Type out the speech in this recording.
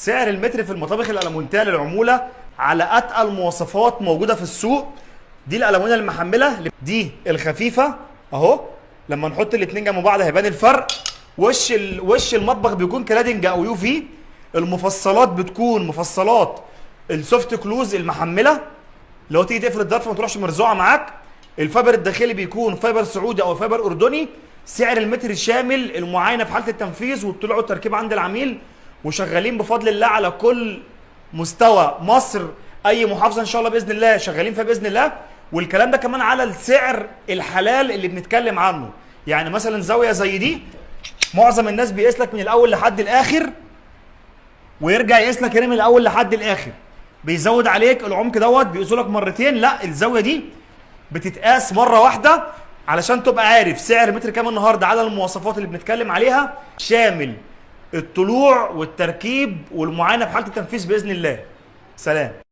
سعر المتر في المطابخ الألمونتية للعمولة على أتقل مواصفات موجودة في السوق. دي الألمونيا المحملة، دي الخفيفة أهو. لما نحط الاتنين جنب بعض هيبان الفرق. وش المطبخ بيكون كلادنج أو يو في. المفصلات بتكون مفصلات السوفت كلوز المحملة، لو تيجي تقفل الظرف ما تروحش مرزوعة معاك. الفايبر الداخلي بيكون فايبر سعودي أو فايبر أردني. سعر المتر شامل المعاينة في حالة التنفيذ والطلوع والتركيب عند العميل، وشغالين بفضل الله على كل مستوى مصر. اي محافظه ان شاء الله باذن الله شغالين فيها باذن الله. والكلام ده كمان على السعر الحلال اللي بنتكلم عنه. يعني مثلا زاويه زي دي معظم الناس بيقيس لك من الاول لحد الاخر ويرجع يقيس لك هنا من الاول لحد الاخر، بيزود عليك العمق دوت بيقيسوا لك مرتين. لا، الزاويه دي بتتقاس مره واحده علشان تبقى عارف سعر متر كام النهارده على المواصفات اللي بنتكلم عليها، شامل الطلوع والتركيب والمعاينه في حاله التنفيذ باذن الله. سلام.